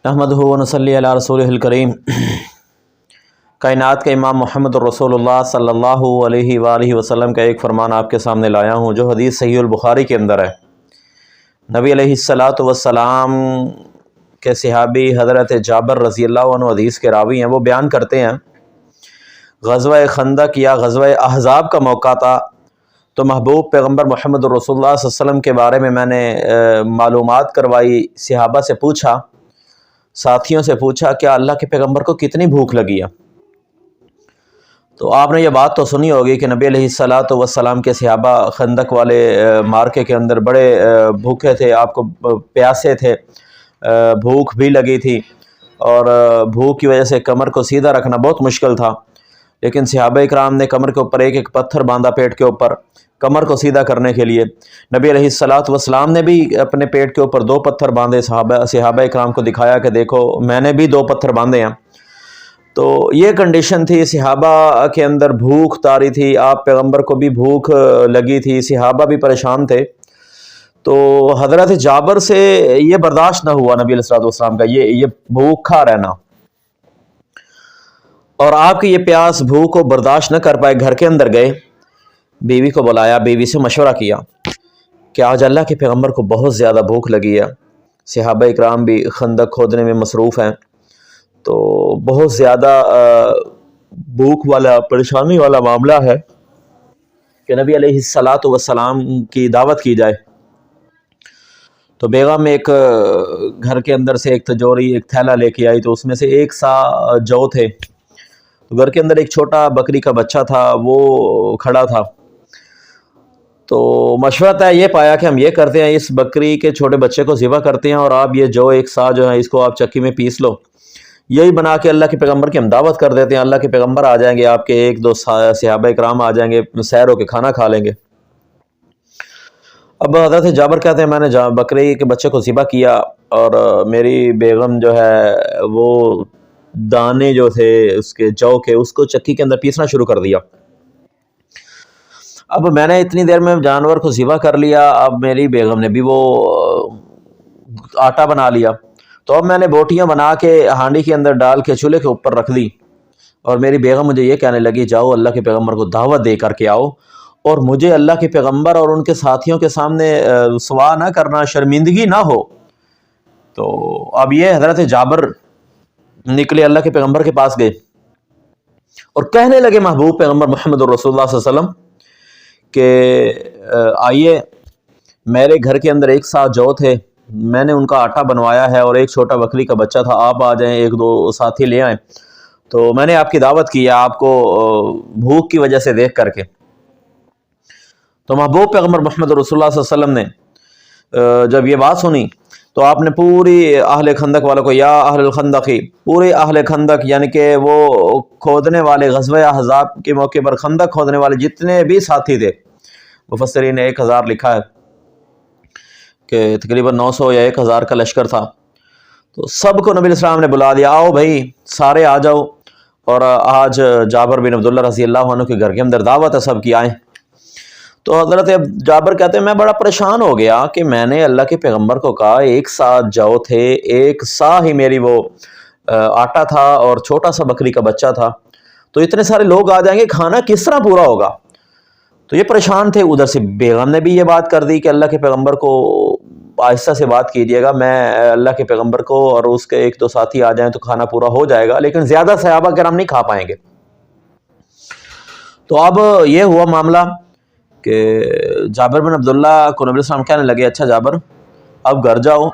نحمدہ و نصلی علی رسولہ الکریم۔ کائنات کے امام محمد رسول اللہ صلی اللہ علیہ وآلہ وسلم کا ایک فرمان آپ کے سامنے لایا ہوں، جو حدیث صحیح البخاری کے اندر ہے۔ نبی علیہ السلام کے صحابی حضرت جابر رضی اللہ عنہ حدیث کے راوی ہیں۔ وہ بیان کرتے ہیں، غزوہ خندق یا غزوہ احزاب کا موقع تھا، تو محبوب پیغمبر محمد رسول اللہ صلی اللہ علیہ وسلم کے بارے میں نے معلومات کروائی، صحابہ سے پوچھا، ساتھیوں سے پوچھا کہ اللہ کے پیغمبر کو کتنی بھوک لگی ہے؟ تو آپ نے یہ بات تو سنی ہوگی کہ نبی علیہ السلام کے صحابہ خندق والے مارکے کے اندر بڑے بھوکے تھے، آپ کو پیاسے تھے، بھوک بھی لگی تھی، اور بھوک کی وجہ سے کمر کو سیدھا رکھنا بہت مشکل تھا، لیکن صحابہ اکرام نے کمر کے اوپر ایک ایک پتھر باندھا پیٹ کے اوپر کمر کو سیدھا کرنے کے لیے۔ نبی علیہ السلام نے بھی اپنے پیٹ کے اوپر 2 پتھر باندھے، صحابہ اکرام کو دکھایا کہ دیکھو میں نے بھی 2 پتھر باندھے ہیں۔ تو یہ کنڈیشن تھی، صحابہ کے اندر بھوک طاری تھی، آپ پیغمبر کو بھی بھوک لگی تھی، صحابہ بھی پریشان تھے۔ تو حضرت جابر سے یہ برداشت نہ ہوا نبی علیہ السلام کا یہ بھوکا رہنا، اور آپ کی یہ پیاس بھوک کو برداشت نہ کر پائے، گھر کے اندر گئے، بیوی کو بلایا، بیوی سے مشورہ کیا کہ آج اللہ کے پیغمبر کو بہت زیادہ بھوک لگی ہے، صحابہ اکرام بھی خندق کھودنے میں مصروف ہیں، تو بہت زیادہ بھوک والا پریشانی والا معاملہ ہے کہ نبی علیہ السلام کی دعوت کی جائے۔ تو بیگم ایک گھر کے اندر سے ایک تجوری، ایک تھیلا لے کے آئی، تو اس میں سے 1 سا جو تھے، تو گھر کے اندر ایک چھوٹا بکری کا بچہ تھا، وہ کھڑا تھا۔ تو مشورہ یہ پایا کہ ہم یہ کرتے ہیں، اس بکری کے چھوٹے بچے کو ذبح کرتے ہیں، اور آپ یہ جو 1 سا جو ہے اس کو آپ چکی میں پیس لو، یہی بنا کے اللہ کے پیغمبر کی ہم دعوت کر دیتے ہیں، اللہ کے پیغمبر آ جائیں گے، آپ کے 1-2 صحابہ اکرام آ جائیں گے، سیر ہو کے کھانا کھا لیں گے۔ اب حضرت جابر کہتے ہیں میں نے بکری کے بچے کو ذبح کیا، اور میری بیگم جو ہے وہ دانے جو تھے اس کے جو کے، اس کو چکی کے اندر پیسنا شروع کر دیا۔ اب میں نے اتنی دیر میں جانور کو ذبح کر لیا، اب میری بیگم نے بھی وہ آٹا بنا لیا، تو اب میں نے بوٹیاں بنا کے ہانڈی کے اندر ڈال کے چولہے کے اوپر رکھ دی، اور میری بیگم مجھے یہ کہنے لگی جاؤ اللہ کے پیغمبر کو دعوت دے کر کے آؤ، اور مجھے اللہ کے پیغمبر اور ان کے ساتھیوں کے سامنے رسوا نہ کرنا، شرمندگی نہ ہو۔ تو اب یہ حضرت جابر نکلے، اللہ کے پیغمبر کے پاس گئے اور کہنے لگے محبوب پیغمبر محمد رسول اللہ صلی اللہ علیہ وسلم کہ آئیے، میرے گھر کے اندر 1 سا جو تھے، میں نے ان کا آٹا بنوایا ہے، اور ایک چھوٹا بکری کا بچہ تھا، آپ آ جائیں، 1-2 ساتھی لے آئیں، تو میں نے آپ کی دعوت کی ہے آپ کو بھوک کی وجہ سے دیکھ کر کے۔ تو محبوب پیغمبر محمد رسول اللہ صلی اللہ علیہ وسلم نے جب یہ بات سنی، تو آپ نے پوری اہل خندق والوں کو، یا اہل الخندقی، پورے اہل خندق یعنی کہ وہ کھودنے والے، غزوہ احزاب کے موقع پر خندق کھودنے والے جتنے بھی ساتھی تھے، مفسرین نے 1000 لکھا ہے کہ تقریباً 900 یا 1000 کا لشکر تھا، تو سب کو نبی علیہ السلام نے بلا دیا، آؤ بھائی سارے آ جاؤ، اور آج جابر بن عبداللہ رضی اللہ عنہ کے گھر کے اندر دعوت ہے، سب کی آئیں۔ تو حضرت جابر کہتے ہیں میں بڑا پریشان ہو گیا کہ میں نے اللہ کے پیغمبر کو کہا 1 سا جو تھے، 1 سا ہی میری وہ آٹا تھا، اور چھوٹا سا بکری کا بچہ تھا، تو اتنے سارے لوگ آ جائیں گے، کھانا کس طرح پورا ہوگا؟ تو یہ پریشان تھے۔ ادھر سے بیگم نے بھی یہ بات کر دی کہ اللہ کے پیغمبر کو آہستہ سے بات کیجیے گا، میں اللہ کے پیغمبر کو اور اس کے 1-2 ساتھی آ جائیں تو کھانا پورا ہو جائے گا، لیکن زیادہ صحابہ کرام نہیں کھا پائیں گے۔ تو اب یہ ہوا معاملہ کہ جابر بن عبداللہ کو نبی صلی اللہ علیہ وسلم کہنے لگے اچھا جابر اب گھر جاؤ،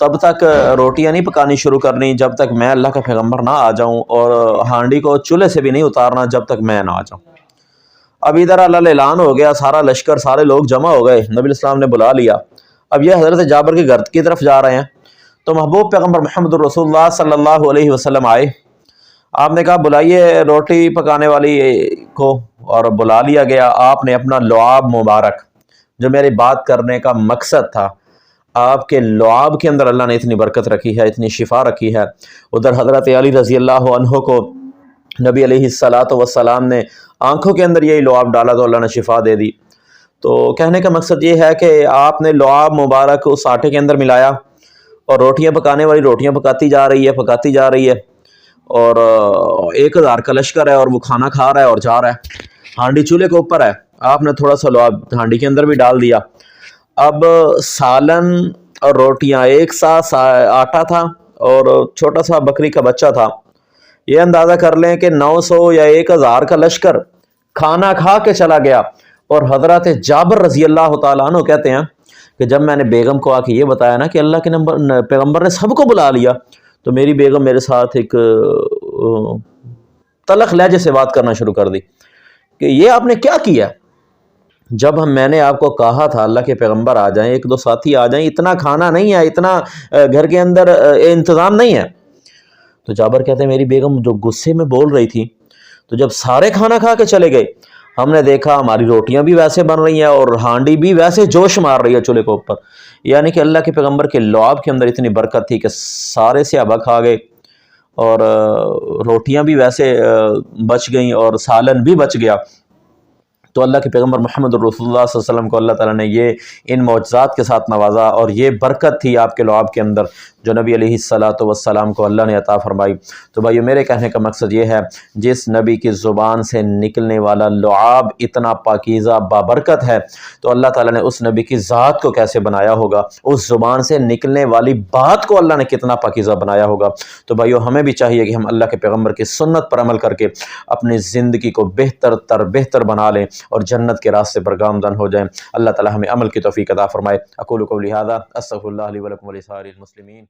تب تک روٹیاں نہیں پکانی شروع کرنی جب تک میں اللہ کا پیغمبر نہ آ جاؤں، اور ہانڈی کو چولہے سے بھی نہیں اتارنا جب تک میں نہ آ جاؤں۔ اب ادھر اللہ اعلان ہو گیا، سارا لشکر، سارے لوگ جمع ہو گئے، نبی علیہ السلام نے بلا لیا، اب یہ حضرت جابر کے گھر کی طرف جا رہے ہیں، تو محبوب پیغمبر محمد رسول اللہ صلی اللہ علیہ وسلم آئے، آپ نے کہا بلائیے روٹی پکانے والی کو، اور بلا لیا گیا۔ آپ نے اپنا لعاب مبارک، جو میری بات کرنے کا مقصد تھا، آپ کے لعاب کے اندر اللہ نے اتنی برکت رکھی ہے، اتنی شفا رکھی ہے۔ ادھر حضرت علی رضی اللہ عنہ کو نبی علیہ السلام نے آنکھوں کے اندر یہی لعاب ڈالا تو اللہ نے شفا دے دی۔ تو کہنے کا مقصد یہ ہے کہ آپ نے لعاب مبارک اس آٹے کے اندر ملایا، اور روٹیاں پکانے والی روٹیاں پکاتی جا رہی ہے اور 1000 کا لشکر ہے اور وہ کھانا کھا رہا ہے اور جا رہا ہے. ہانڈی چولہے کے اوپر ہے, آپ نے تھوڑا سا لعاب ہانڈی کے اندر بھی ڈال دیا. اب سالن اور روٹیاں ایک ساتھ, آٹا تھا اور چھوٹا سا بکری کا بچہ تھا. یہ اندازہ کر لیں کہ 900 یا 1000 کا لشکر کھانا کھا کے چلا گیا. اور حضرت جابر رضی اللہ تعالیٰ عنہ کہتے ہیں کہ جب میں نے بیگم کو آ کے یہ بتایا نا کہ اللہ کے پیغمبر نے سب کو بلا لیا, تو میری بیگم میرے ساتھ ایک تلخ لہجے سے بات کرنا شروع کر دی کہ یہ آپ نے کیا کیا. جب میں نے آپ کو کہا تھا اللہ کے پیغمبر آ جائیں, 1-2 ساتھی آ جائیں, اتنا کھانا نہیں ہے, اتنا گھر کے اندر انتظام نہیں ہے. تو جابر کہتے ہیں میری بیگم جو غصے میں بول رہی تھی, تو جب سارے کھانا کھا کے چلے گئے, ہم نے دیکھا ہماری روٹیاں بھی ویسے بن رہی ہیں اور ہانڈی بھی ویسے جوش مار رہی ہے چولہے کے اوپر. یعنی کہ اللہ کے پیغمبر کے لعاب کے اندر اتنی برکت تھی کہ سارے صحابہ کھا گئے اور روٹیاں بھی ویسے بچ گئیں اور سالن بھی بچ گیا. تو اللہ کے پیغمبر محمد رسول اللہ صلی اللہ علیہ وسلم کو اللہ تعالیٰ نے یہ ان معجزات کے ساتھ نوازا, اور یہ برکت تھی آپ کے لعاب کے اندر جو نبی علیہ السلام کو اللہ نے عطا فرمائی. تو بھائیو میرے کہنے کا مقصد یہ ہے, جس نبی کی زبان سے نکلنے والا لعاب اتنا پاکیزہ بابرکت ہے, تو اللہ تعالیٰ نے اس نبی کی ذات کو کیسے بنایا ہوگا, اس زبان سے نکلنے والی بات کو اللہ نے کتنا پاکیزہ بنایا ہوگا. تو بھائیو ہمیں بھی چاہیے کہ ہم اللہ کے پیغمبر کی سنت پر عمل کر کے اپنی زندگی کو بہتر بنا لیں اور جنت کے راستے پر گامزن ہو جائیں. اللہ تعالی ہمیں عمل کی توفیق عطا فرمائے. اقول قولی ھذا استغفر اللہ لی ولکم ولسائر المسلمین.